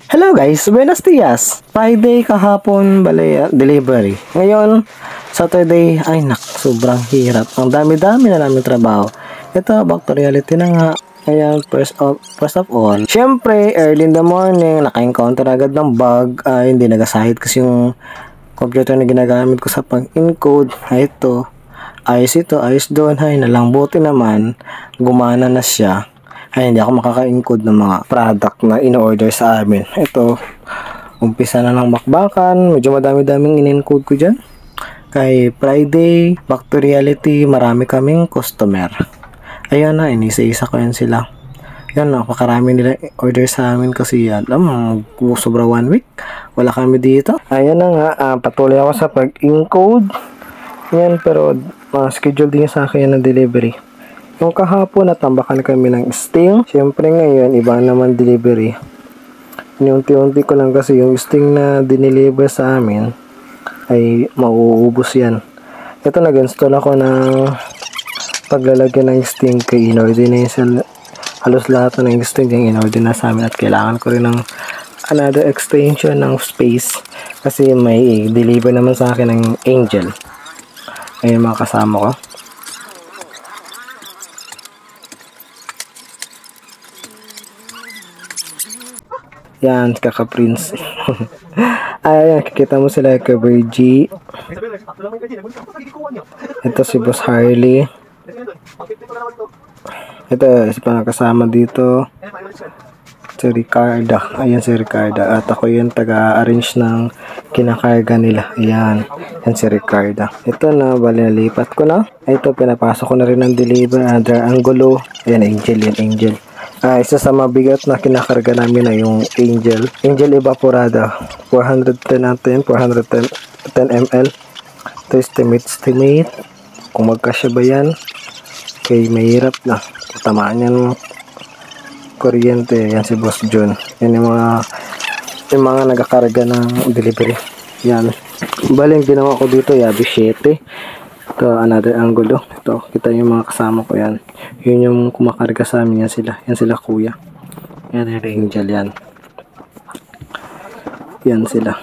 Hello guys, buenos dias. Friday kahapon bale delivery. Ngayon Saturday, ay sobrang hirap. Ang dami-dami na namin trabaho. Ito back to reality na nga. Ayan, first of all, syempre early in the morning naka-encounter agad ng bug. Hindi nagasahid kasi yung computer na ginagamit ko sa pag-encode. Ito, ayos doon. Ay nalang, buti naman gumana na siya. Ay, hindi ako makaka-encode ng mga product na in-order sa amin. Ito, umpisa na ng bakbakan. Medyo madami-daming in-encode ko dyan. Kay Friday, back to reality, marami kaming customer. Ayan na, inisa-isa ko yan sila. Yan, napakarami nila order sa amin kasi yan. Sobra 1 week. Wala kami dito. Ayan na nga, patuloy ako sa pag-encode. Yan, pero schedule din sa akin yan ng delivery. Yung kahapon, natambakan kami ng Sting. Siyempre ngayon, iba naman delivery. Unti-unti ko lang kasi yung Sting na dineliver sa amin ay mauubos yan. Ito, nag-install ako ng paglalagyan ng Sting kay in-order na yun. Halos lahat ng Sting yung in-order na sa amin at kailangan ko rin ng another extension ng space kasi may deliver naman sa akin ng Angel. Ayun mga kasama ko. Yan, kaka-prince. Ayan, kikita mo sila kay Virgie. Ito si Boss Harley. Ito, isa pa kasama dito. Si Ricarda. Ayan si Ricarda. At ako yung taga-arrange ng kinakarga nila. Ayan. Yan si Ricarda. Ito na, bali nalipat ko na. Ito, pinapasok ko na rin ng deliver. Under Angulo. Ayan, Angel. Yan, Angel. Isa sa mabigat na kinakarga namin na yung Angel Evaporada 410 natin, 410 ml. Ito estimate kung magkasya ba yan kay mahirap na tamaan yan kuryente. Yan si Boss John. Yan yung mga nagakarga ng delivery. Yan baling ginawa ko dito yabi 7. Ito, another angulo. Ito, kita yung mga kasama ko yan. Yun yung kumakarga sa amin. Yan sila. Yan sila kuya. Yan yung Angel yan. Yan sila.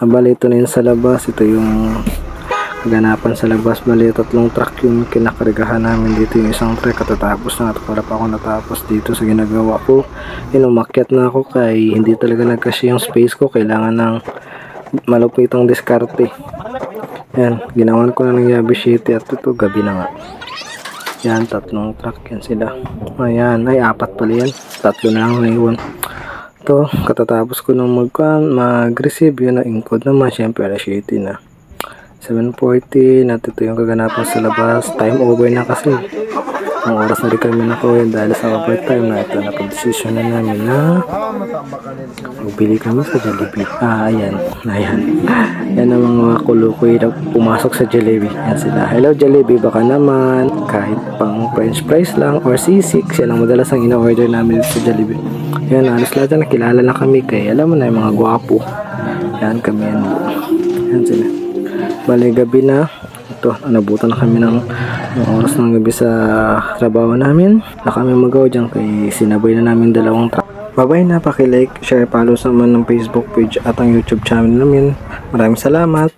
Bali, ito na yun sa labas. Ito yung kaganapan sa labas. Bali, 3 truck yung kinakargahan namin dito. Yung isang truck katatapos na. At para pa ako natapos dito sa ginagawa ko. Umakyat na ako kay hindi talaga nagkasya yung space ko. Kailangan ng malupitong diskarte. Yan, ginawan ko na ng Yabi City at ito, gabi na nga. Yan, 3 truck yan sila. Ayan, ay 4 pala yan. 3 na lang naiwan. Ito, katatapos ko nung mag-receive yun na encode naman. Siyempre, alas 7 na. 7:40, at ito yung kaganapan sa labas. Time over na kasi. Ang oras na rin kami nakuha dahil sa overtime na ito. Napag-desisyon na namin na magbili kami sa Jollibee. Ayan. Yan ang mga kulukoy na pumasok sa Jollibee. Yan sila. Hello Jollibee, baka naman kahit pang french fries lang or sisig. Yan ang madalas ang ina-order namin sa Jollibee. Yan, alas lahat na nakilala na kami kay alam mo na yung mga gwapo. Yan kami yan. Yan sila. Bali gabi na. Ito, nabutan na kami ng oras ng gabi sa trabaho namin. Na kami magawa dyan kay sinabay na namin 2 truck. Bye-bye na, paki-like, share, follow sa man ng Facebook page at ang YouTube channel namin. Maraming salamat.